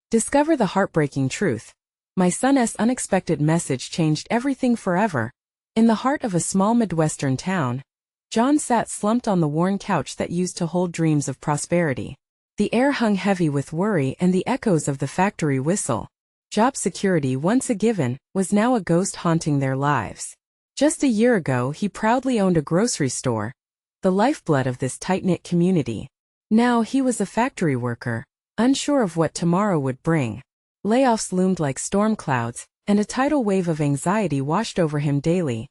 Discover the heartbreaking truth. My son's unexpected message changed everything forever. In the heart of a small Midwestern town, John sat slumped on the worn couch that used to hold dreams of prosperity. The air hung heavy with worry and the echoes of the factory whistle. Job security, once a given, was now a ghost haunting their lives. Just a year ago, he proudly owned a grocery store, the lifeblood of this tight-knit community. Now he was a factory worker, unsure of what tomorrow would bring. Layoffs loomed like storm clouds, and a tidal wave of anxiety washed over him daily.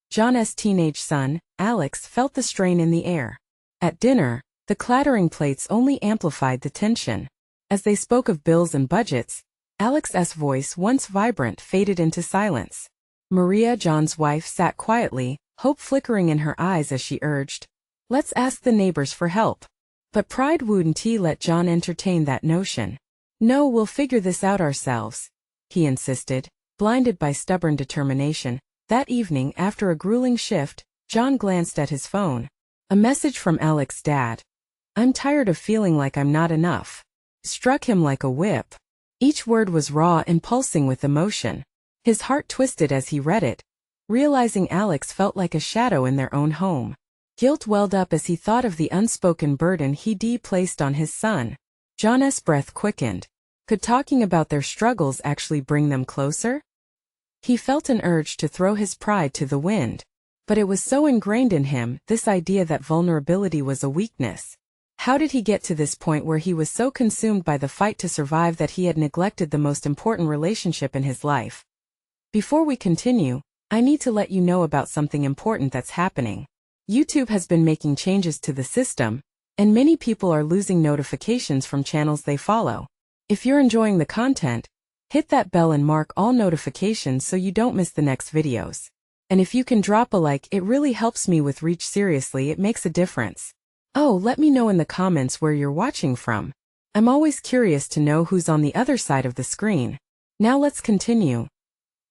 John's teenage son, Alex, felt the strain in the air. At dinner, the clattering plates only amplified the tension. As they spoke of bills and budgets, Alex's voice, once vibrant, faded into silence. Maria, John's wife, sat quietly, hope flickering in her eyes as she urged, "Let's ask the neighbors for help." But pride wouldn't let John entertain that notion. "No, we'll figure this out ourselves," he insisted, blinded by stubborn determination. That evening, after a grueling shift, John glanced at his phone. A message from Alex's dad. "I'm tired of feeling like I'm not enough," struck him like a whip. Each word was raw and pulsing with emotion. His heart twisted as he read it, realizing Alex felt like a shadow in their own home. Guilt welled up as he thought of the unspoken burden he'd placed on his son. John's breath quickened. Could talking about their struggles actually bring them closer? He felt an urge to throw his pride to the wind. But it was so ingrained in him, this idea that vulnerability was a weakness. How did he get to this point where he was so consumed by the fight to survive that he had neglected the most important relationship in his life? Before we continue, I need to let you know about something important that's happening. YouTube has been making changes to the system, and many people are losing notifications from channels they follow. If you're enjoying the content, hit that bell and mark all notifications so you don't miss the next videos. And if you can drop a like, it really helps me with reach. Seriously, it makes a difference. Oh, let me know in the comments where you're watching from. I'm always curious to know who's on the other side of the screen. Now let's continue.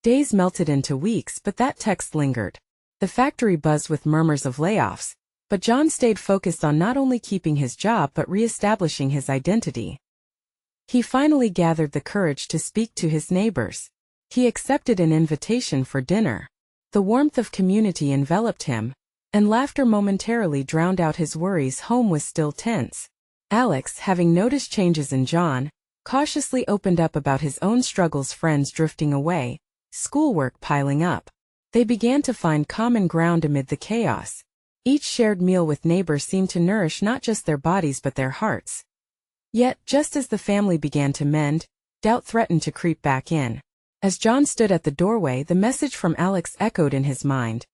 Days melted into weeks, but that text lingered. The factory buzzed with murmurs of layoffs, but John stayed focused on not only keeping his job but re-establishing his identity. He finally gathered the courage to speak to his neighbors. He accepted an invitation for dinner. The warmth of community enveloped him, and laughter momentarily drowned out his worries. Home was still tense. Alex, having noticed changes in John, cautiously opened up about his own struggles. Friends drifting away, schoolwork piling up. They began to find common ground amid the chaos. Each shared meal with neighbors seemed to nourish not just their bodies but their hearts. Yet, just as the family began to mend, doubt threatened to creep back in. As John stood at the doorway, the message from Alex echoed in his mind.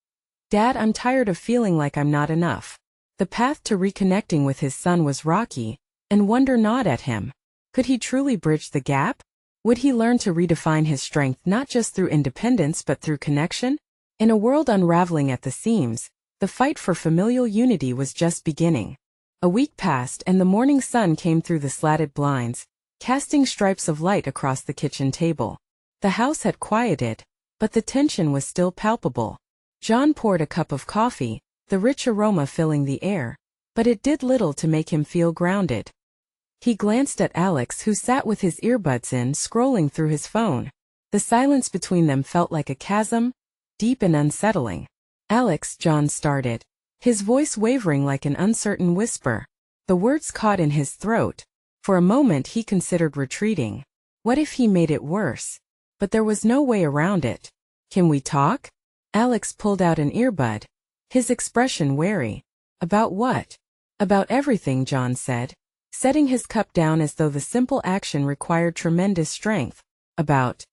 "Dad, I'm tired of feeling like I'm not enough." The path to reconnecting with his son was rocky, and wonder gnawed at him. Could he truly bridge the gap? Would he learn to redefine his strength not just through independence but through connection? In a world unraveling at the seams, the fight for familial unity was just beginning. A week passed and the morning sun came through the slatted blinds, casting stripes of light across the kitchen table. The house had quieted, but the tension was still palpable. John poured a cup of coffee, the rich aroma filling the air, but it did little to make him feel grounded. He glanced at Alex, who sat with his earbuds in, scrolling through his phone. The silence between them felt like a chasm, deep and unsettling. "Alex," John started, his voice wavering like an uncertain whisper. The words caught in his throat. For a moment he considered retreating. What if he made it worse? But there was no way around it. "Can we talk?" Alex pulled out an earbud, his expression wary. "About what?" "About everything," John said, setting his cup down as though the simple action required tremendous strength. "About,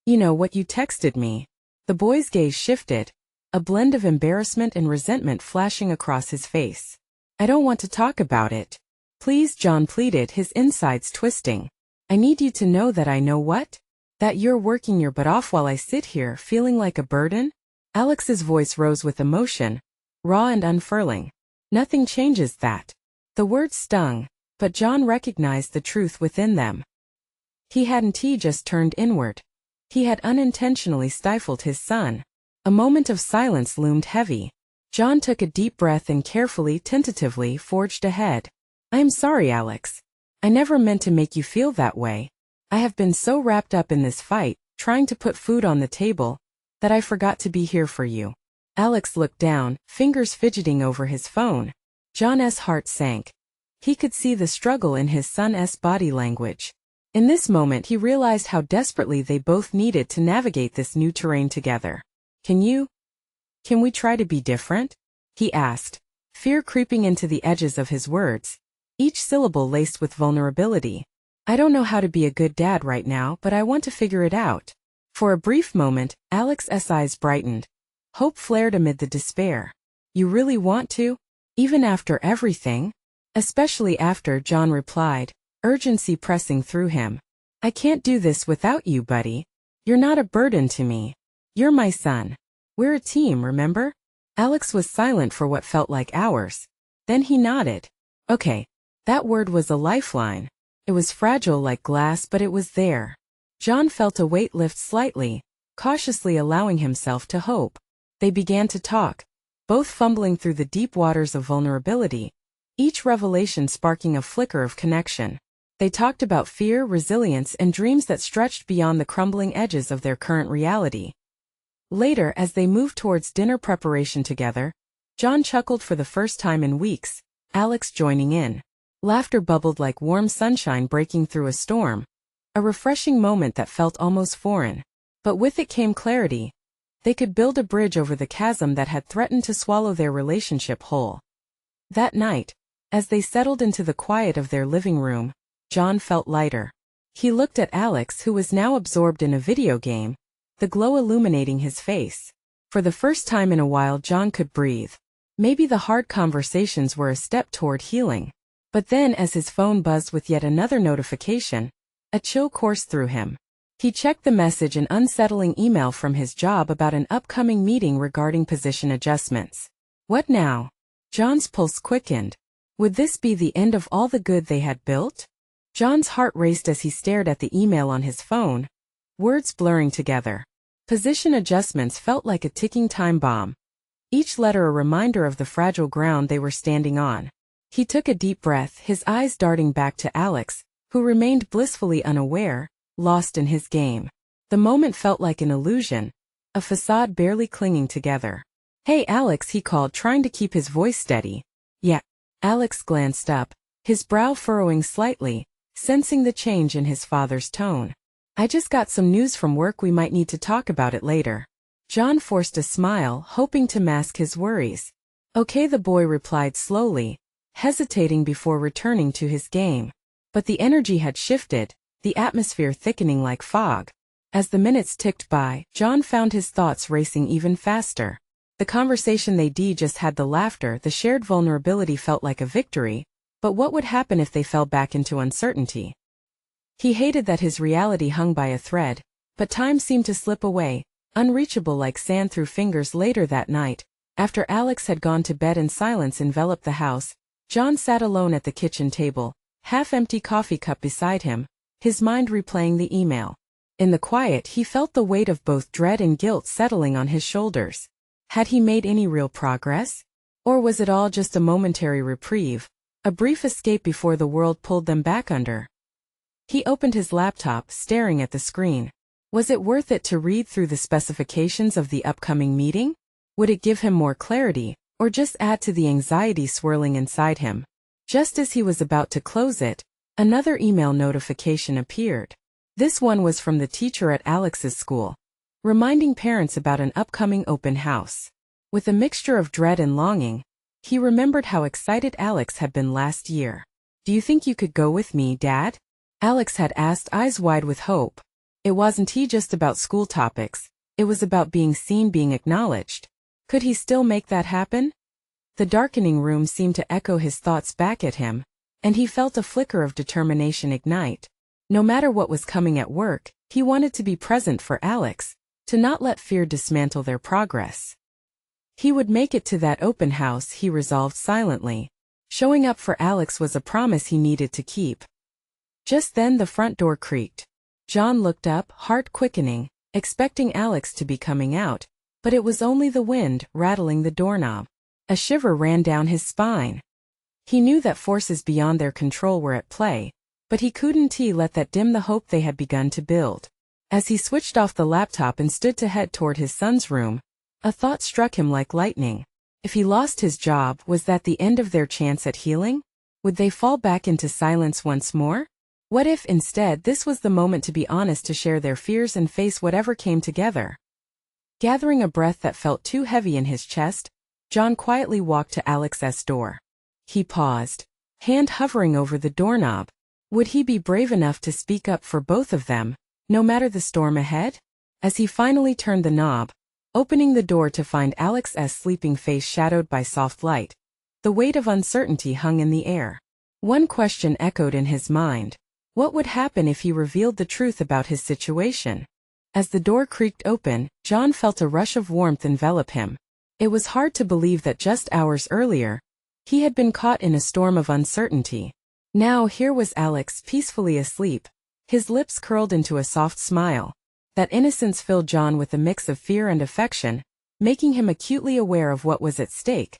what you texted me." The boy's gaze shifted, a blend of embarrassment and resentment flashing across his face. "I don't want to talk about it." "Please," John pleaded, his insides twisting. "I need you to know that I know what? That you're working your butt off while I sit here feeling like a burden?" Alex's voice rose with emotion, raw and unfurling. "Nothing changes that." The words stung, but John recognized the truth within them. He hadn't just turned inward. He had unintentionally stifled his son. A moment of silence loomed heavy. John took a deep breath and carefully, tentatively, forged ahead. "I am sorry, Alex. I never meant to make you feel that way. I have been so wrapped up in this fight, trying to put food on the table, that I forgot to be here for you. Alex looked down, fingers fidgeting over his phone. John's heart sank. He could see the struggle in his son's body language. In this moment he realized how desperately they both needed to navigate this new terrain together. Can we try to be different? He asked, fear creeping into the edges of his words, each syllable laced with vulnerability. I don't know how to be a good dad right now, but I want to figure it out. For a brief moment, Alex's eyes brightened. Hope flared amid the despair. You really want to? Even after everything? Especially after, John replied, urgency pressing through him. I can't do this without you, buddy. You're not a burden to me. You're my son. We're a team, remember? Alex was silent for what felt like hours. Then he nodded. Okay. That word was a lifeline. It was fragile like glass, but it was there. John felt a weight lift slightly, cautiously allowing himself to hope. They began to talk, both fumbling through the deep waters of vulnerability, each revelation sparking a flicker of connection. They talked about fear, resilience, and dreams that stretched beyond the crumbling edges of their current reality. Later, as they moved towards dinner preparation together, John chuckled for the first time in weeks, Alex joining in. Laughter bubbled like warm sunshine breaking through a storm, a refreshing moment that felt almost foreign. But with it came clarity. They could build a bridge over the chasm that had threatened to swallow their relationship whole. That night, as they settled into the quiet of their living room, John felt lighter. He looked at Alex, who was now absorbed in a video game, the glow illuminating his face. For the first time in a while, John could breathe. Maybe the hard conversations were a step toward healing. But then, as his phone buzzed with yet another notification, a chill coursed through him. He checked the message, an unsettling email from his job about an upcoming meeting regarding position adjustments. What now? John's pulse quickened. Would this be the end of all the good they had built? John's heart raced as he stared at the email on his phone, words blurring together. Position adjustments felt like a ticking time bomb, each letter a reminder of the fragile ground they were standing on. He took a deep breath, his eyes darting back to Alex, who remained blissfully unaware, lost in his game. The moment felt like an illusion, a facade barely clinging together. Hey Alex, he called, trying to keep his voice steady. Yeah. Alex glanced up, his brow furrowing slightly, sensing the change in his father's tone. I just got some news from work, we might need to talk about it later. John forced a smile, hoping to mask his worries. Okay, the boy replied slowly, hesitating before returning to his game. But the energy had shifted, the atmosphere thickening like fog. As the minutes ticked by, John found his thoughts racing even faster. The conversation they'd just had, the laughter, the shared vulnerability felt like a victory, but what would happen if they fell back into uncertainty? He hated that his reality hung by a thread, but time seemed to slip away, unreachable like sand through fingers. Later that night, after Alex had gone to bed and silence enveloped the house, John sat alone at the kitchen table, half-empty coffee cup beside him, his mind replaying the email. In the quiet he felt the weight of both dread and guilt settling on his shoulders. Had he made any real progress? Or was it all just a momentary reprieve, a brief escape before the world pulled them back under? He opened his laptop, staring at the screen. Was it worth it to read through the specifications of the upcoming meeting? Would it give him more clarity, or just add to the anxiety swirling inside him? Just as he was about to close it, another email notification appeared. This one was from the teacher at Alex's school, reminding parents about an upcoming open house. With a mixture of dread and longing, he remembered how excited Alex had been last year. Do you think you could go with me, Dad? Alex had asked, eyes wide with hope. It wasn't just about school topics, it was about being seen, being acknowledged. Could he still make that happen? The darkening room seemed to echo his thoughts back at him, and he felt a flicker of determination ignite. No matter what was coming at work, he wanted to be present for Alex, to not let fear dismantle their progress. He would make it to that open house, he resolved silently. Showing up for Alex was a promise he needed to keep. Just then the front door creaked. John looked up, heart quickening, expecting Alex to be coming out, but it was only the wind, rattling the doorknob. A shiver ran down his spine. He knew that forces beyond their control were at play, But he couldn't let that dim the hope they had begun to build. As he switched off the laptop and stood to head toward his son's room, a thought struck him like lightning. If he lost his job, was that the end of their chance at healing? Would they fall back into silence once more? What if, instead, this was the moment to be honest, to share their fears and face whatever came together? Gathering a breath that felt too heavy in his chest, John quietly walked to Alex's door. He paused, hand hovering over the doorknob. Would he be brave enough to speak up for both of them, no matter the storm ahead? As he finally turned the knob, opening the door to find Alex's sleeping face shadowed by soft light, the weight of uncertainty hung in the air. One question echoed in his mind. What would happen if he revealed the truth about his situation? As the door creaked open, John felt a rush of warmth envelop him. It was hard to believe that just hours earlier, he had been caught in a storm of uncertainty. Now here was Alex peacefully asleep, his lips curled into a soft smile. That innocence filled John with a mix of fear and affection, making him acutely aware of what was at stake.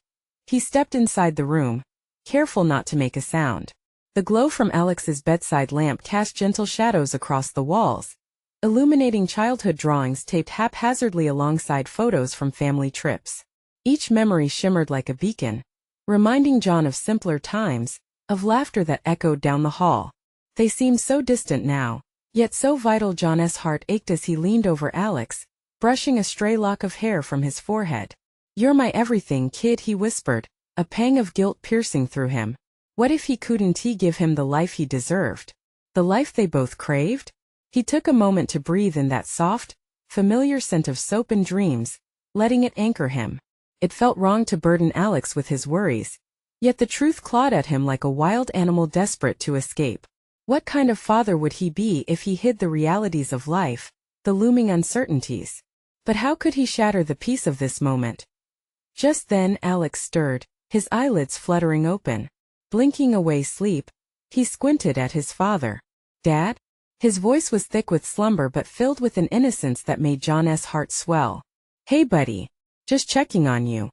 He stepped inside the room, careful not to make a sound. The glow from Alex's bedside lamp cast gentle shadows across the walls, illuminating childhood drawings taped haphazardly alongside photos from family trips. Each memory shimmered like a beacon, reminding John of simpler times, of laughter that echoed down the hall. They seemed so distant now, yet so vital. John's heart ached as he leaned over Alex, brushing a stray lock of hair from his forehead. "You're my everything, kid," he whispered, a pang of guilt piercing through him. What if he couldn't give him the life he deserved? The life they both craved? He took a moment to breathe in that soft, familiar scent of soap and dreams, letting it anchor him. It felt wrong to burden Alex with his worries, yet the truth clawed at him like a wild animal desperate to escape. What kind of father would he be if he hid the realities of life, the looming uncertainties? But how could he shatter the peace of this moment? Just then Alex stirred, his eyelids fluttering open. Blinking away sleep, he squinted at his father. "Dad?" His voice was thick with slumber but filled with an innocence that made John's heart swell. "Hey buddy. Just checking on you."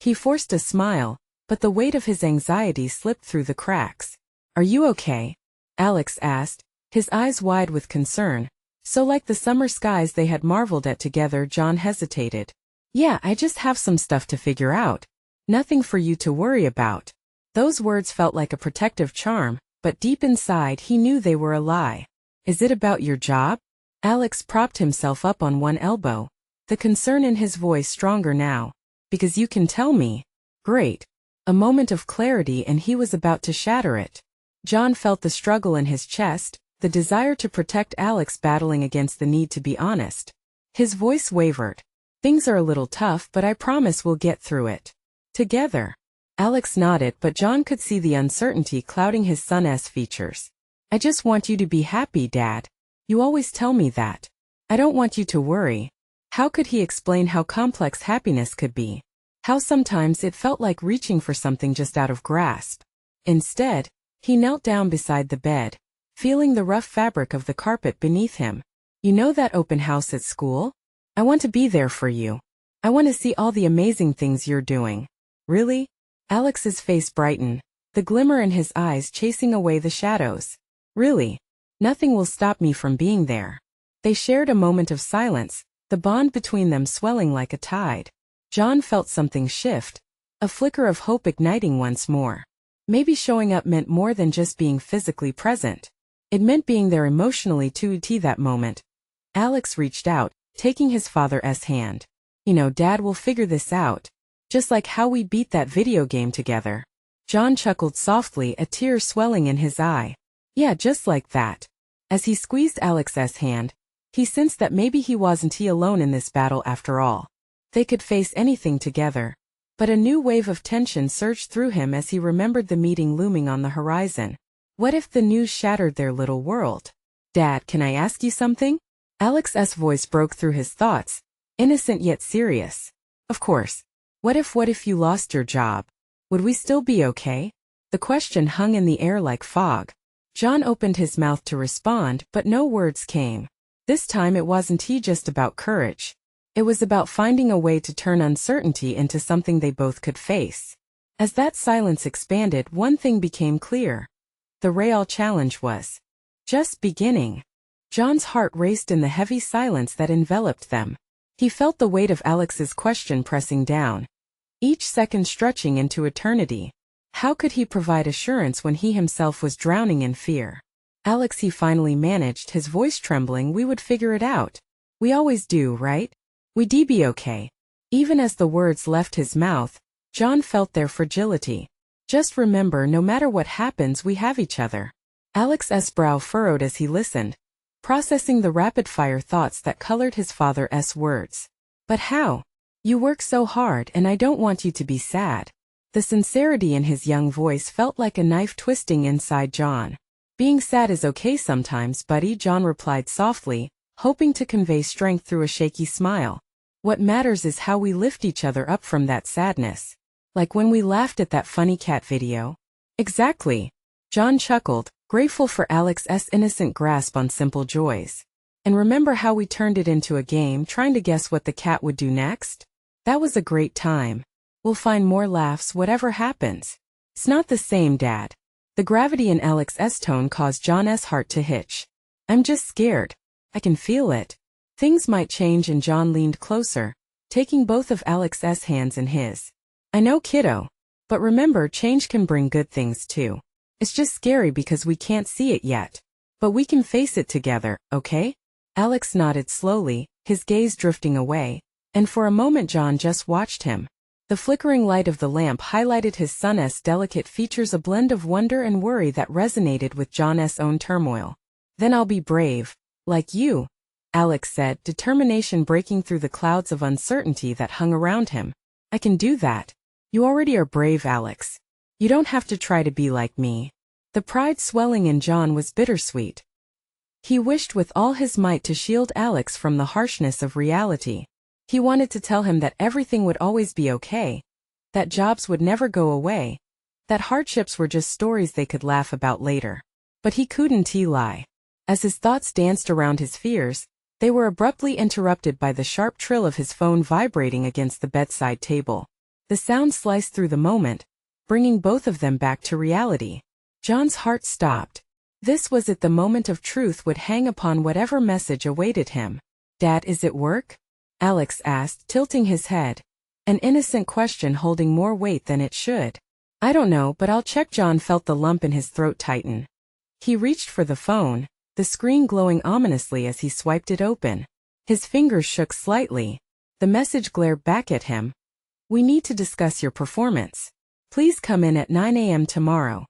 He forced a smile, but the weight of his anxiety slipped through the cracks. "Are you okay?" Alex asked, his eyes wide with concern, so like the summer skies they had marveled at together. John hesitated. "Yeah, I just have some stuff to figure out. Nothing for you to worry about." Those words felt like a protective charm, but deep inside he knew they were a lie. "Is it about your job?" Alex propped himself up on one elbow, the concern in his voice stronger now. "Because you can tell me." "Great." A moment of clarity and he was about to shatter it. John felt the struggle in his chest, the desire to protect Alex battling against the need to be honest. His voice wavered. "Things are a little tough, but I promise we'll get through it. Together." Alex nodded, but John could see the uncertainty clouding his son's features. "I just want you to be happy, Dad. You always tell me that. I don't want you to worry." How could he explain how complex happiness could be? How sometimes it felt like reaching for something just out of grasp. Instead, he knelt down beside the bed, feeling the rough fabric of the carpet beneath him. "You know that open house at school? I want to be there for you. I want to see all the amazing things you're doing." "Really?" Alex's face brightened, the glimmer in his eyes chasing away the shadows. "Really? Nothing will stop me from being there." They shared a moment of silence, the bond between them swelling like a tide. John felt something shift, a flicker of hope igniting once more. Maybe showing up meant more than just being physically present. It meant being there emotionally too. That moment, Alex reached out, taking his father's hand. "You know, Dad will figure this out. Just like how we beat that video game together." John chuckled softly, a tear swelling in his eye. "Yeah, just like that." As he squeezed Alex's hand, he sensed that maybe he wasn't alone in this battle after all. They could face anything together. But a new wave of tension surged through him as he remembered the meeting looming on the horizon. What if the news shattered their little world? "Dad, can I ask you something?" Alex's voice broke through his thoughts, innocent yet serious. "Of course. What if you lost your job? Would we still be okay?" The question hung in the air like fog. John opened his mouth to respond, but no words came. This time it wasn't just about courage. It was about finding a way to turn uncertainty into something they both could face. As that silence expanded, one thing became clear. the Real challenge was just beginning. John's heart raced in the heavy silence that enveloped them. He felt the weight of Alex's question pressing down, each second stretching into eternity. How could he provide assurance when he himself was drowning in fear? Alex, he finally managed, his voice trembling. We would figure it out. We always do, right? We'd be okay. Even as the words left his mouth, John felt their fragility. Just remember, no matter what happens, we have each other. Alex's brow furrowed as he listened, processing the rapid-fire thoughts that colored his father's words. But how? You work so hard, and I don't want you to be sad. The sincerity in his young voice felt like a knife twisting inside John. Being sad is okay sometimes, buddy, John replied softly, hoping to convey strength through a shaky smile. What matters is how we lift each other up from that sadness. Like when we laughed at that funny cat video. Exactly. John chuckled, grateful for Alex's innocent grasp on simple joys. And remember how we turned it into a game, trying to guess what the cat would do next? That was a great time. We'll find more laughs whatever happens. It's not the same, Dad. The gravity in Alex's tone caused John's heart to hitch. I'm just scared. I can feel it. Things might change, and John leaned closer, taking both of Alex's hands in his. I know, kiddo. But remember, change can bring good things too. It's just scary because we can't see it yet. But we can face it together, okay? Alex nodded slowly, his gaze drifting away, and for a moment John just watched him. The flickering light of the lamp highlighted his son's delicate features, a blend of wonder and worry that resonated with John's own turmoil. Then I'll be brave, like you, Alex said, determination breaking through the clouds of uncertainty that hung around him. I can do that. You already are brave, Alex. You don't have to try to be like me. The pride swelling in John was bittersweet. He wished with all his might to shield Alex from the harshness of reality. He wanted to tell him that everything would always be okay, that jobs would never go away, that hardships were just stories they could laugh about later. But he couldn't lie. As his thoughts danced around his fears, they were abruptly interrupted by the sharp trill of his phone vibrating against the bedside table. The sound sliced through the moment, bringing both of them back to reality. John's heart stopped. This was it, the moment of truth would hang upon whatever message awaited him. Dad, is it work? Alex asked, tilting his head. An innocent question holding more weight than it should. I don't know, but I'll check. John felt the lump in his throat tighten. He reached for the phone, the screen glowing ominously as he swiped it open. His fingers shook slightly. The message glared back at him. We need to discuss your performance. Please come in at 9 a.m. tomorrow.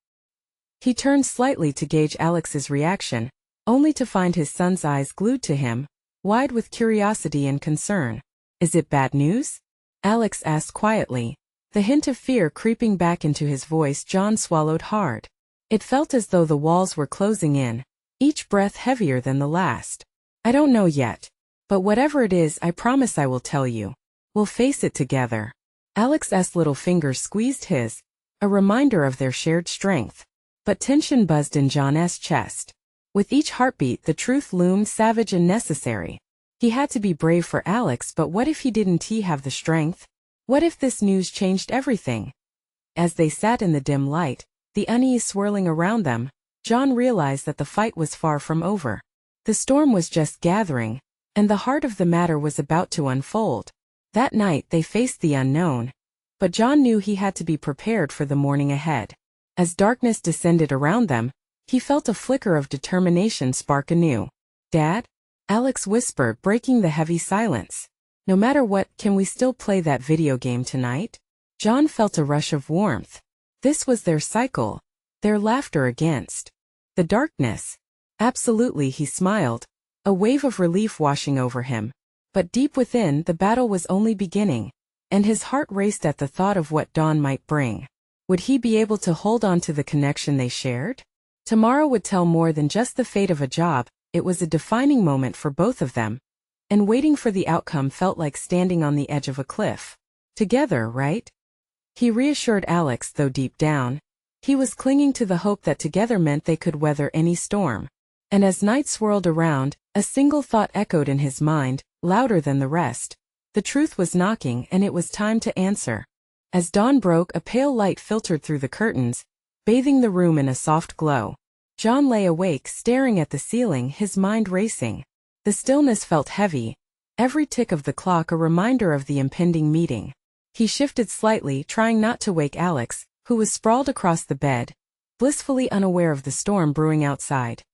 He turned slightly to gauge Alex's reaction, only to find his son's eyes glued to him, wide with curiosity and concern. Is it bad news? Alex asked quietly, the hint of fear creeping back into his voice. John swallowed hard. It felt as though the walls were closing in, each breath heavier than the last. I don't know yet. But whatever it is, I promise I will tell you. We'll face it together. Alex's little fingers squeezed his, a reminder of their shared strength. But tension buzzed in John's chest. With each heartbeat, the truth loomed savage and necessary. He had to be brave for Alex, but what if he didn't have the strength? What if this news changed everything? As they sat in the dim light, the unease swirling around them, John realized that the fight was far from over. The storm was just gathering, and the heart of the matter was about to unfold. That night they faced the unknown, but John knew he had to be prepared for the morning ahead. As darkness descended around them, he felt a flicker of determination spark anew. Dad? Alex whispered, breaking the heavy silence. No matter what, can we still play that video game tonight? John felt a rush of warmth. This was their cycle, their laughter against the darkness. Absolutely, he smiled, a wave of relief washing over him. But deep within, the battle was only beginning, and his heart raced at the thought of what dawn might bring. Would he be able to hold on to the connection they shared? Tomorrow would tell more than just the fate of a job. It was a defining moment for both of them, and waiting for the outcome felt like standing on the edge of a cliff. Together, right? He reassured Alex, though deep down, he was clinging to the hope that together meant they could weather any storm. And as night swirled around, a single thought echoed in his mind, louder than the rest. The truth was knocking, and it was time to answer. As dawn broke, a pale light filtered through the curtains, bathing the room in a soft glow. John lay awake, staring at the ceiling, his mind racing. The stillness felt heavy, every tick of the clock a reminder of the impending meeting. He shifted slightly, trying not to wake Alex, who was sprawled across the bed, blissfully unaware of the storm brewing outside.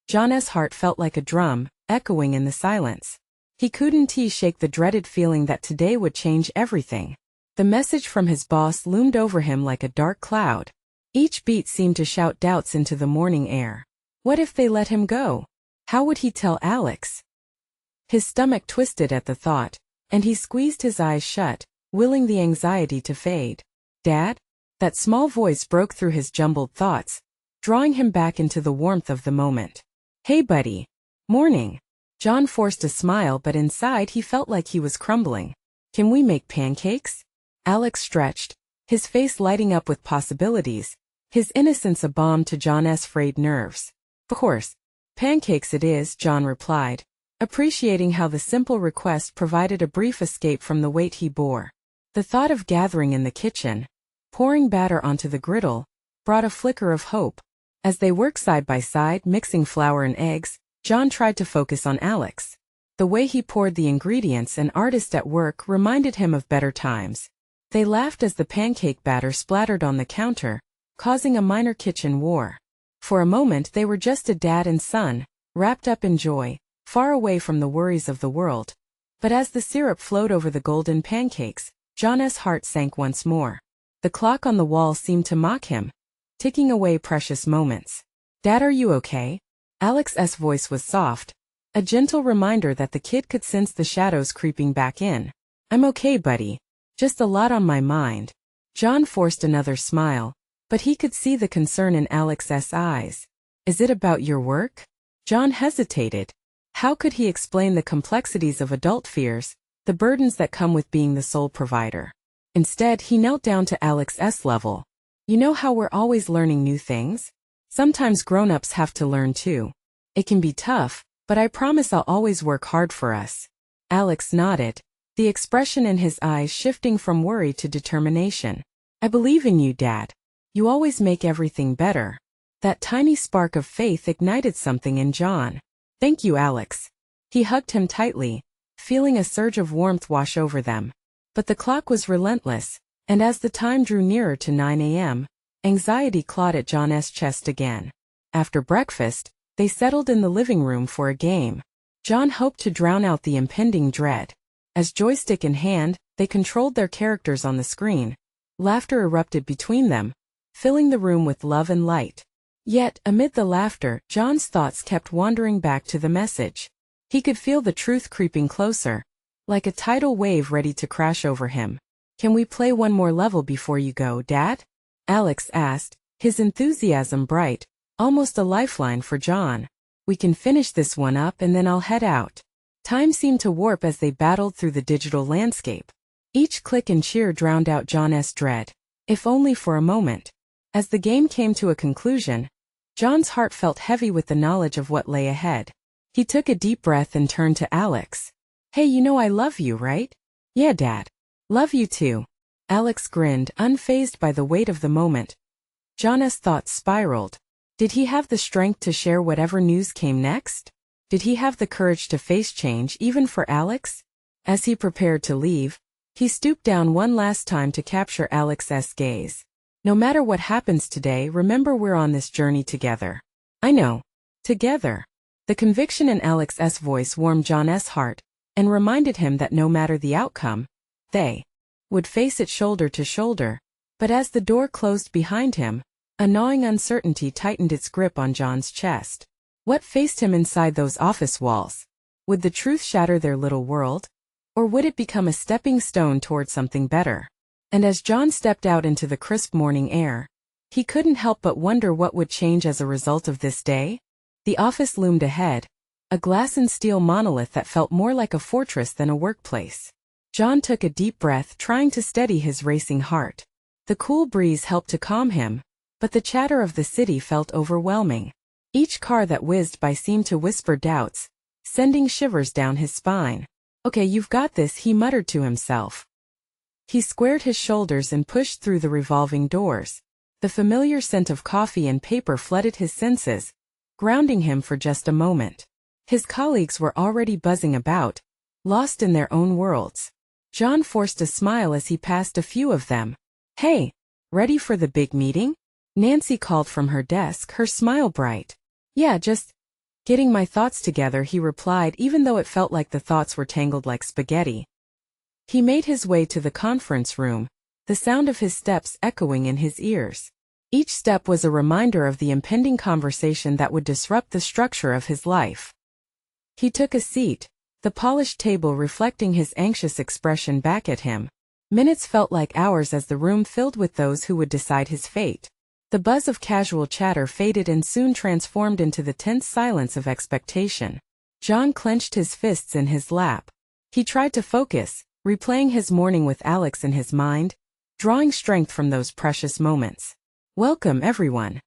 John's heart felt like a drum, echoing in the silence. He couldn't shake the dreaded feeling that today would change everything. The message from his boss loomed over him like a dark cloud. Each beat seemed to shout doubts into the morning air. What if they let him go? How would he tell Alex? His stomach twisted at the thought, and he squeezed his eyes shut, willing the anxiety to fade. Dad? That small voice broke through his jumbled thoughts, drawing him back into the warmth of the moment. Hey buddy. Morning. John forced a smile, but inside he felt like he was crumbling. Can we make pancakes? Alex stretched, his face lighting up with possibilities, his innocence a balm to John's frayed nerves. Of course. Pancakes it is, John replied, appreciating how the simple request provided a brief escape from the weight he bore. The thought of gathering in the kitchen, pouring batter onto the griddle, brought a flicker of hope. As they worked side by side, mixing flour and eggs, John tried to focus on Alex. The way he poured the ingredients, an artist at work, reminded him of better times. They laughed as the pancake batter splattered on the counter, causing a minor kitchen war. For a moment they were just a dad and son, wrapped up in joy, far away from the worries of the world. But as the syrup flowed over the golden pancakes, John's heart sank once more. The clock on the wall seemed to mock him, ticking away precious moments. Dad, are you okay? Alex's voice was soft, a gentle reminder that the kid could sense the shadows creeping back in. I'm okay, buddy. Just a lot on my mind. John forced another smile, but he could see the concern in Alex's eyes. Is it about your work? John hesitated. How could he explain the complexities of adult fears, the burdens that come with being the sole provider? Instead, he knelt down to Alex's level. You know how we're always learning new things? Sometimes grown-ups have to learn too. It can be tough, but I promise I'll always work hard for us. Alex nodded, the expression in his eyes shifting from worry to determination. I believe in you, Dad. You always make everything better. That tiny spark of faith ignited something in John. Thank you, Alex. He hugged him tightly, feeling a surge of warmth wash over them. But the clock was relentless, and as the time drew nearer to 9 a.m., anxiety clawed at John's chest again. After breakfast, they settled in the living room for a game. John hoped to drown out the impending dread. As joystick in hand, they controlled their characters on the screen. Laughter erupted between them, filling the room with love and light. Yet, amid the laughter, John's thoughts kept wandering back to the message. He could feel the truth creeping closer, like a tidal wave ready to crash over him. Can we play one more level before you go, Dad? Alex asked, his enthusiasm bright, almost a lifeline for John. We can finish this one up and then I'll head out. Time seemed to warp as they battled through the digital landscape. Each click and cheer drowned out John's dread, if only for a moment. As the game came to a conclusion, John's heart felt heavy with the knowledge of what lay ahead. He took a deep breath and turned to Alex. Hey, you know I love you, right? Yeah, Dad. Love you too. Alex grinned, unfazed by the weight of the moment. John's thoughts spiraled. Did he have the strength to share whatever news came next? Did he have the courage to face change even for Alex? As he prepared to leave, he stooped down one last time to capture Alex's gaze. No matter what happens today, remember we're on this journey together. I know. Together. The conviction in Alex's voice warmed John's heart, and reminded him that no matter the outcome, they would face it shoulder to shoulder. But as the door closed behind him, a gnawing uncertainty tightened its grip on John's chest. What faced him inside those office walls? Would the truth shatter their little world? Or would it become a stepping stone toward something better? And as John stepped out into the crisp morning air, he couldn't help but wonder what would change as a result of this day. The office loomed ahead, a glass and steel monolith that felt more like a fortress than a workplace. John took a deep breath, trying to steady his racing heart. The cool breeze helped to calm him, but the chatter of the city felt overwhelming. Each car that whizzed by seemed to whisper doubts, sending shivers down his spine. Okay, you've got this, he muttered to himself. He squared his shoulders and pushed through the revolving doors. The familiar scent of coffee and paper flooded his senses, grounding him for just a moment. His colleagues were already buzzing about, lost in their own worlds. John forced a smile as he passed a few of them. "Hey, ready for the big meeting?" Nancy called from her desk, her smile bright. "Yeah, just getting my thoughts together," he replied, even though it felt like the thoughts were tangled like spaghetti. He made his way to the conference room, the sound of his steps echoing in his ears. Each step was a reminder of the impending conversation that would disrupt the structure of his life. He took a seat, the polished table reflecting his anxious expression back at him. Minutes felt like hours as the room filled with those who would decide his fate. The buzz of casual chatter faded and soon transformed into the tense silence of expectation. John clenched his fists in his lap. He tried to focus, replaying his morning with Alex in his mind, drawing strength from those precious moments. "Welcome, everyone."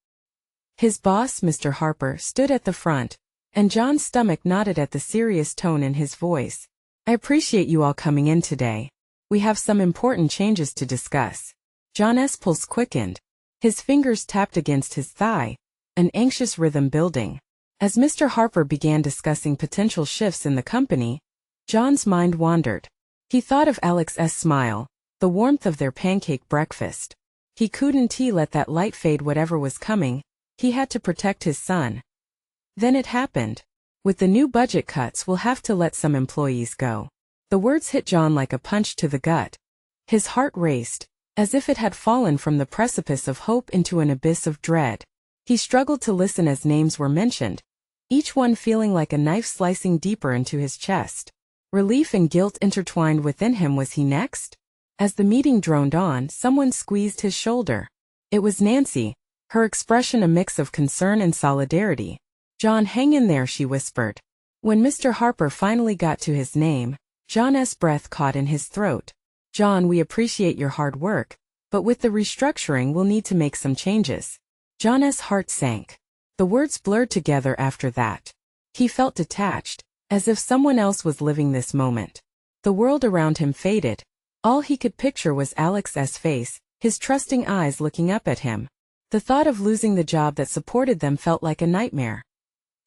His boss, Mr. Harper, stood at the front, and John's stomach knotted at the serious tone in his voice. "I appreciate you all coming in today. We have some important changes to discuss." John's pulse quickened. His fingers tapped against his thigh, an anxious rhythm building. As Mr. Harper began discussing potential shifts in the company, John's mind wandered. He thought of Alex's smile, the warmth of their pancake breakfast. He couldn't let that light fade. Whatever was coming, he had to protect his son. Then it happened. "With the new budget cuts, we'll have to let some employees go." The words hit John like a punch to the gut. His heart raced, as if it had fallen from the precipice of hope into an abyss of dread. He struggled to listen as names were mentioned, each one feeling like a knife slicing deeper into his chest. Relief and guilt intertwined within him. Was he next? As the meeting droned on, someone squeezed his shoulder. It was Nancy, her expression a mix of concern and solidarity. "John, hang in there," she whispered. When Mr. Harper finally got to his name, John's breath caught in his throat. "John, we appreciate your hard work, but with the restructuring we'll need to make some changes." John's heart sank. The words blurred together after that. He felt detached, as if someone else was living this moment. The world around him faded. All he could picture was Alex's face, his trusting eyes looking up at him. The thought of losing the job that supported them felt like a nightmare.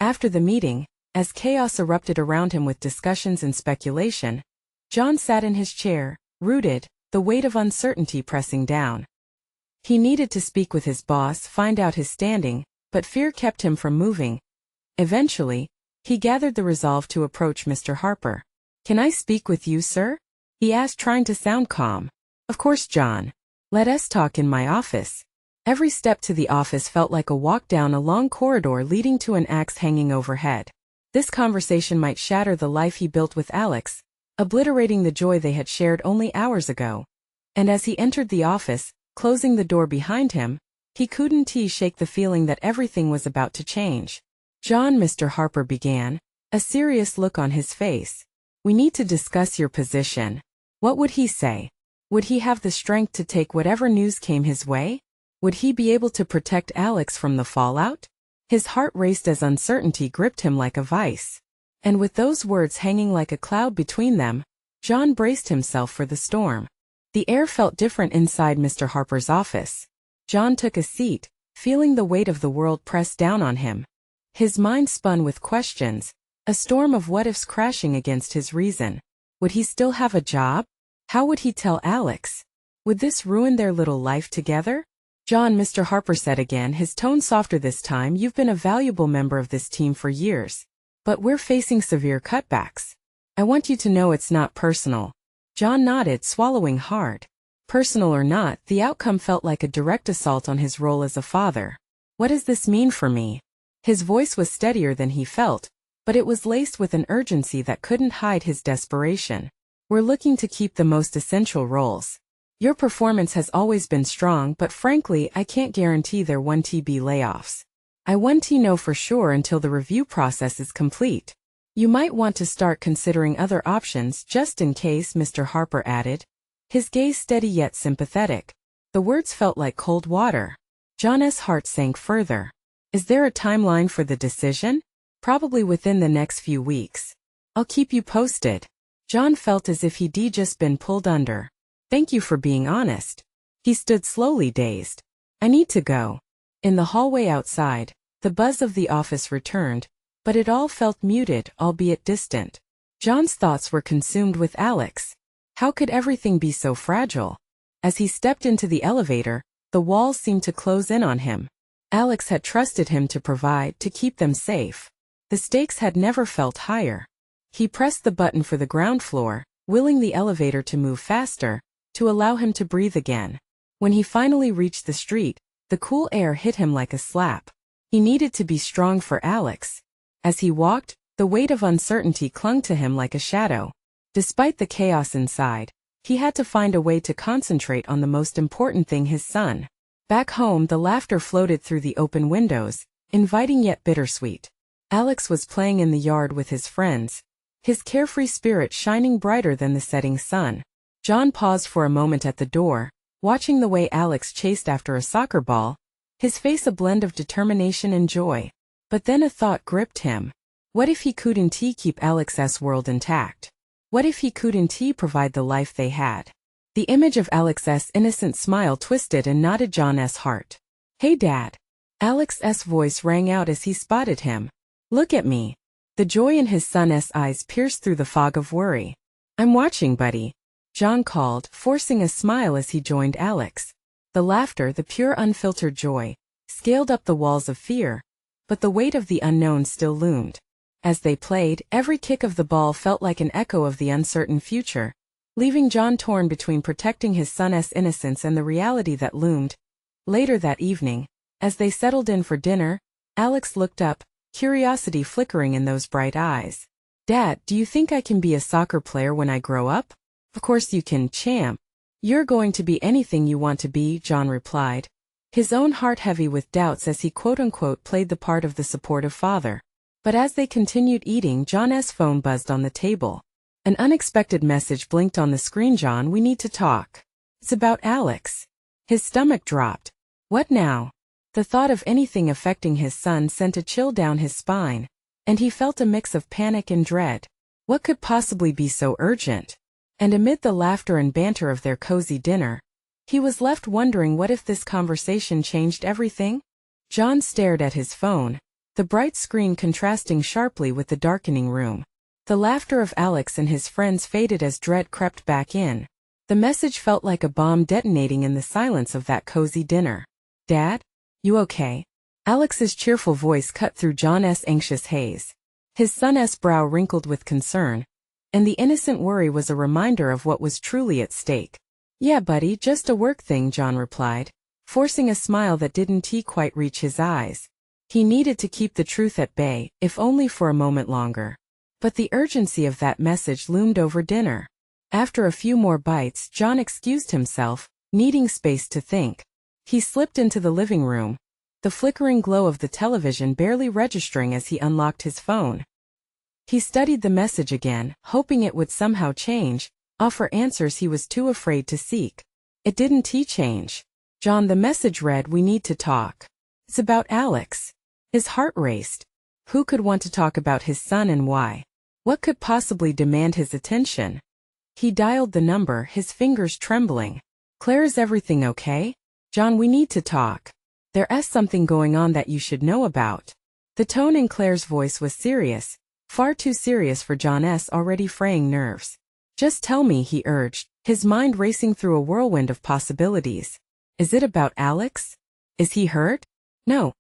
After the meeting, as chaos erupted around him with discussions and speculation, John sat in his chair, rooted, the weight of uncertainty pressing down. He needed to speak with his boss, find out his standing, but fear kept him from moving. Eventually, he gathered the resolve to approach Mr. Harper. "Can I speak with you, sir?" he asked, trying to sound calm. "Of course, John. Let us talk in my office." Every step to the office felt like a walk down a long corridor leading to an axe hanging overhead. This conversation might shatter the life he built with Alex, obliterating the joy they had shared only hours ago. And as he entered the office, closing the door behind him, he couldn't shake the feeling that everything was about to change. "John," Mr. Harper began, a serious look on his face, "we need to discuss your position." What would he say? Would he have the strength to take whatever news came his way? Would he be able to protect Alex from the fallout? His heart raced as uncertainty gripped him like a vice. And with those words hanging like a cloud between them, John braced himself for the storm. The air felt different inside Mr. Harper's office. John took a seat, feeling the weight of the world press down on him. His mind spun with questions, a storm of what-ifs crashing against his reason. Would he still have a job? How would he tell Alex? Would this ruin their little life together? "John," Mr. Harper said again, his tone softer this time, "you've been a valuable member of this team for years. But we're facing severe cutbacks. I want you to know it's not personal." John nodded, swallowing hard. Personal or not, the outcome felt like a direct assault on his role as a father. "What does this mean for me?" His voice was steadier than he felt, but it was laced with an urgency that couldn't hide his desperation. "We're looking to keep the most essential roles. Your performance has always been strong, but frankly, I can't guarantee there won't be layoffs. I won't know for sure until the review process is complete. You might want to start considering other options just in case," Mr. Harper added, his gaze steady yet sympathetic. The words felt like cold water. John's heart sank further. "Is there a timeline for the decision?" "Probably within the next few weeks. I'll keep you posted." John felt as if he'd just been pulled under. "Thank you for being honest." He stood slowly, dazed. I need to go. In the hallway outside, the buzz of the office returned, but it all felt muted, albeit distant. John's thoughts were consumed with Alex. How could everything be so fragile? As he stepped into the elevator, the walls seemed to close in on him. Alex had trusted him to provide, to keep them safe. The stakes had never felt higher. He pressed the button for the ground floor, willing the elevator to move faster, to allow him to breathe again. When he finally reached the street, the cool air hit him like a slap. He needed to be strong for Alex. As he walked, the weight of uncertainty clung to him like a shadow. Despite the chaos inside, he had to find a way to concentrate on the most important thing, his son. Back home, the laughter floated through the open windows, inviting yet bittersweet. Alex was playing in the yard with his friends, his carefree spirit shining brighter than the setting sun. John paused for a moment at the door, watching the way Alex chased after a soccer ball, his face a blend of determination and joy. But then a thought gripped him. What if he couldn't keep Alex's world intact? What if he couldn't provide the life they had? The image of Alex's innocent smile twisted and knotted John's heart. Hey Dad. Alex's voice rang out as he spotted him. Look at me. The joy in his son's eyes pierced through the fog of worry. I'm watching, buddy. John called, forcing a smile as he joined Alex. The laughter, the pure unfiltered joy, scaled up the walls of fear, but the weight of the unknown still loomed. As they played, every kick of the ball felt like an echo of the uncertain future, leaving John torn between protecting his son's innocence and the reality that loomed. Later that evening, as they settled in for dinner, Alex looked up, curiosity flickering in those bright eyes. Dad, do you think I can be a soccer player when I grow up? Of course you can, champ. You're going to be anything you want to be, John replied, his own heart heavy with doubts as he quote-unquote played the part of the supportive father. But as they continued eating, John's phone buzzed on the table. An unexpected message blinked on the screen. John, we need to talk. It's about Alex. His stomach dropped. What now? The thought of anything affecting his son sent a chill down his spine, and he felt a mix of panic and dread. What could possibly be so urgent? And amid the laughter and banter of their cozy dinner, he was left wondering what if this conversation changed everything? John stared at his phone, the bright screen contrasting sharply with the darkening room. The laughter of Alex and his friends faded as dread crept back in. The message felt like a bomb detonating in the silence of that cozy dinner. Dad? You okay? Alex's cheerful voice cut through John's anxious haze. His son's brow wrinkled with concern, and the innocent worry was a reminder of what was truly at stake. Yeah, buddy, just a work thing, John replied, forcing a smile that didn't quite reach his eyes. He needed to keep the truth at bay, if only for a moment longer. But the urgency of that message loomed over dinner. After a few more bites, John excused himself, needing space to think. He slipped into the living room, the flickering glow of the television barely registering as he unlocked his phone. He studied the message again, hoping it would somehow change, offer answers he was too afraid to seek. It didn't change. John, the message read, we need to talk. It's about Alex. His heart raced. Who could want to talk about his son and why? What could possibly demand his attention? He dialed the number, his fingers trembling. Claire, is everything okay? John, we need to talk. There's something going on that you should know about. The tone in Claire's voice was serious, far too serious for John's already fraying nerves. Just tell me, he urged, his mind racing through a whirlwind of possibilities. Is it about Alex? Is he hurt? No,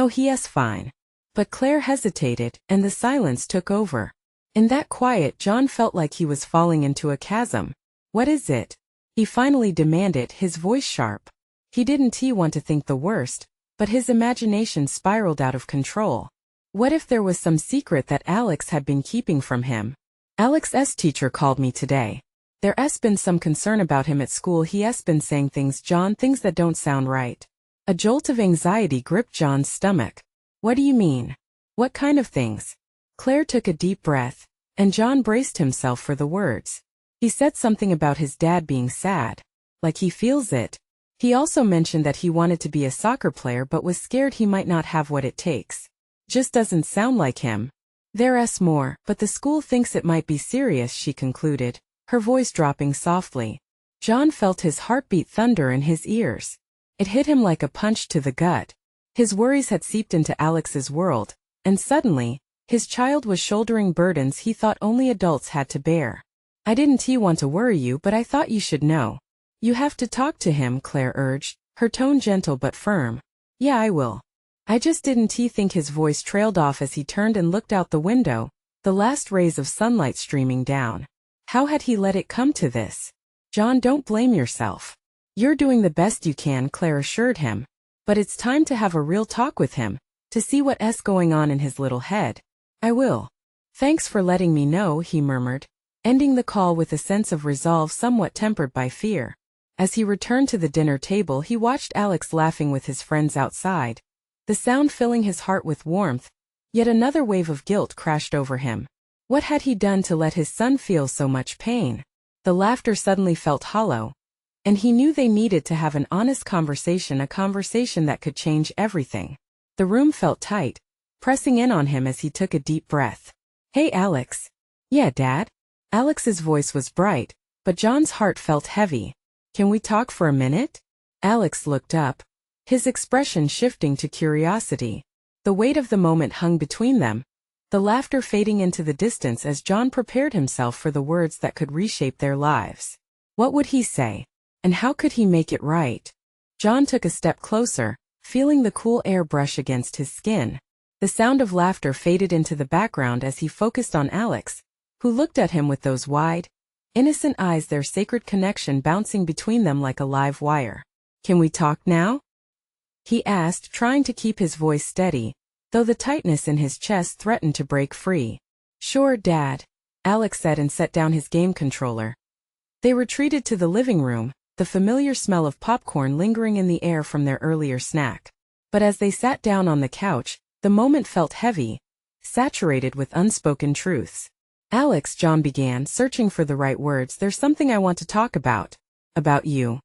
he's fine. But Claire hesitated, and the silence took over. In that quiet, John felt like he was falling into a chasm. What is it? He finally demanded, his voice sharp. He didn't want to think the worst, but his imagination spiraled out of control. What if there was some secret that Alex had been keeping from him? Alex's teacher called me today. There's been some concern about him at school. He's been saying things, John, things that don't sound right. A jolt of anxiety gripped John's stomach. What do you mean? What kind of things? Claire took a deep breath, and John braced himself for the words. He said something about his dad being sad. Like he feels it. He also mentioned that he wanted to be a soccer player but was scared he might not have what it takes. Just doesn't sound like him. There's more, but the school thinks it might be serious, she concluded, her voice dropping softly. John felt his heartbeat thunder in his ears. It hit him like a punch to the gut. His worries had seeped into Alex's world, and suddenly, his child was shouldering burdens he thought only adults had to bear. I didn't want to worry you, but I thought you should know. You have to talk to him, Claire urged, her tone gentle but firm. Yeah, I will. I just didn't think. His voice trailed off as he turned and looked out the window, the last rays of sunlight streaming down. How had he let it come to this? John, don't blame yourself. You're doing the best you can, Claire assured him. But it's time to have a real talk with him, to see what's going on in his little head. I will. Thanks for letting me know, he murmured, ending the call with a sense of resolve somewhat tempered by fear. As he returned to the dinner table, he watched Alex laughing with his friends outside, the sound filling his heart with warmth. Yet another wave of guilt crashed over him. What had he done to let his son feel so much pain? The laughter suddenly felt hollow, and he knew they needed to have an honest conversation, a conversation that could change everything. The room felt tight, pressing in on him as he took a deep breath. Hey, Alex. Yeah, Dad? Alex's voice was bright, but John's heart felt heavy. Can we talk for a minute? Alex looked up, his expression shifting to curiosity. The weight of the moment hung between them, the laughter fading into the distance as John prepared himself for the words that could reshape their lives. What would he say? And how could he make it right? John took a step closer, feeling the cool air brush against his skin. The sound of laughter faded into the background as he focused on Alex, who looked at him with those wide, innocent eyes, their sacred connection bouncing between them like a live wire. Can we talk now? He asked, trying to keep his voice steady, though the tightness in his chest threatened to break free. Sure, Dad, Alex said and set down his game controller. They retreated to the living room, the familiar smell of popcorn lingering in the air from their earlier snack. But as they sat down on the couch, the moment felt heavy, saturated with unspoken truths. Alex, John began, searching for the right words, there's something I want to talk about. About you.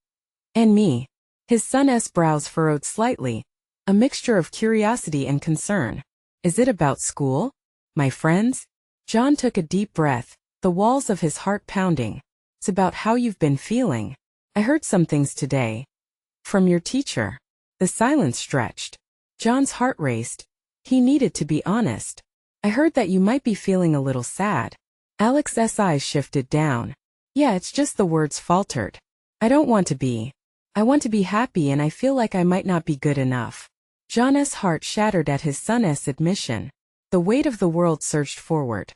And me. His son's brows furrowed slightly, a mixture of curiosity and concern. Is it about school? My friends? John took a deep breath, the walls of his heart pounding. It's about how you've been feeling. I heard some things today. From your teacher. The silence stretched. John's heart raced. He needed to be honest. I heard that you might be feeling a little sad. Alex's eyes shifted down. Yeah, it's just the words faltered. I don't want to be. I want to be happy, and I feel like I might not be good enough. John's heart shattered at his son's admission. The weight of the world surged forward.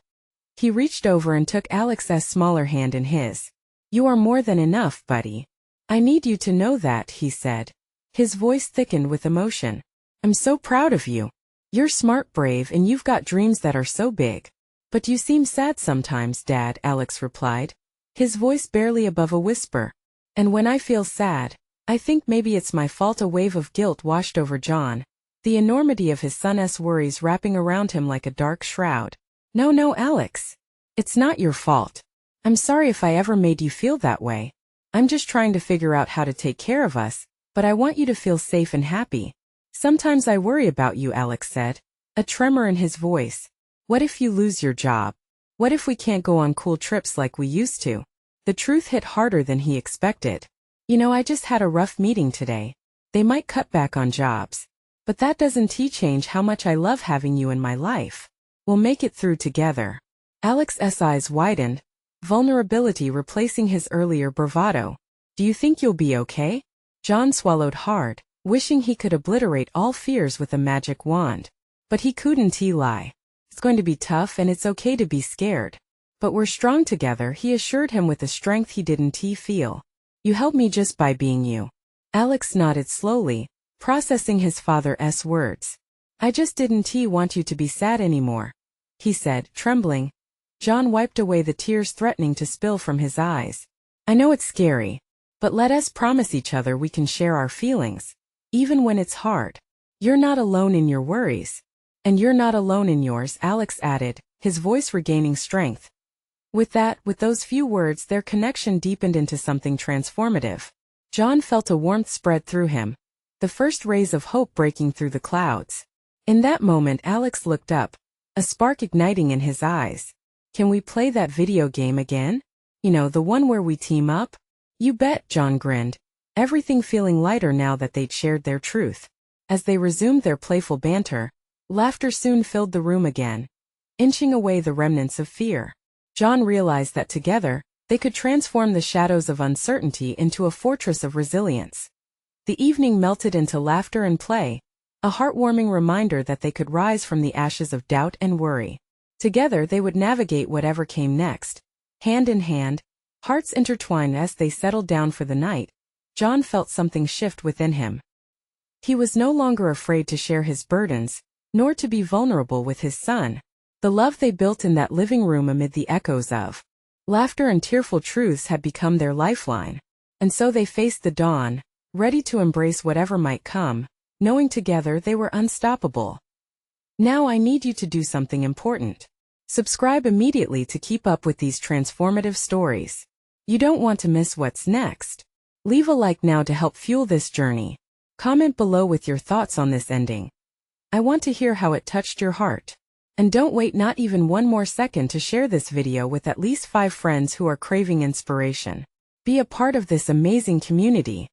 He reached over and took Alex's smaller hand in his. You are more than enough, buddy. I need you to know that, he said. His voice thickened with emotion. I'm so proud of you. You're smart, brave, and you've got dreams that are so big. But you seem sad sometimes, Dad, Alex replied, his voice barely above a whisper. And when I feel sad, I think maybe it's my fault. A wave of guilt washed over John, the enormity of his son's worries wrapping around him like a dark shroud. No, Alex. It's not your fault. I'm sorry if I ever made you feel that way. I'm just trying to figure out how to take care of us, but I want you to feel safe and happy. Sometimes I worry about you, Alex said, a tremor in his voice. What if you lose your job? What if we can't go on cool trips like we used to? The truth hit harder than he expected. I just had a rough meeting today. They might cut back on jobs. But that doesn't change how much I love having you in my life. We'll make it through together. Alex's eyes widened, vulnerability replacing his earlier bravado. Do you think you'll be okay? John swallowed hard, wishing he could obliterate all fears with a magic wand. But he couldn't lie. It's going to be tough, and it's okay to be scared. But we're strong together, he assured him with a strength he didn't feel. You help me just by being you. Alex nodded slowly, processing his father's words. I just didn't want you to be sad anymore, he said, trembling. John wiped away the tears threatening to spill from his eyes. I know it's scary, but let us promise each other we can share our feelings, even when it's hard. You're not alone in your worries. And you're not alone in yours, Alex added, his voice regaining strength. With those few words, their connection deepened into something transformative. John felt a warmth spread through him, the first rays of hope breaking through the clouds. In that moment, Alex looked up, a spark igniting in his eyes. Can we play that video game again? The one where we team up? You bet, John grinned, everything feeling lighter now that they'd shared their truth. As they resumed their playful banter, laughter soon filled the room again, inching away the remnants of fear. John realized that together, they could transform the shadows of uncertainty into a fortress of resilience. The evening melted into laughter and play, a heartwarming reminder that they could rise from the ashes of doubt and worry. Together they would navigate whatever came next, hand in hand, hearts intertwined. As they settled down for the night, John felt something shift within him. He was no longer afraid to share his burdens, nor to be vulnerable with his son. The love they built in that living room amid the echoes of laughter and tearful truths had become their lifeline. And so they faced the dawn, ready to embrace whatever might come, knowing together they were unstoppable. Now I need you to do something important. Subscribe immediately to keep up with these transformative stories. You don't want to miss what's next. Leave a like now to help fuel this journey. Comment below with your thoughts on this ending. I want to hear how it touched your heart. And don't wait not even one more second to share this video with at least 5 friends who are craving inspiration. Be a part of this amazing community.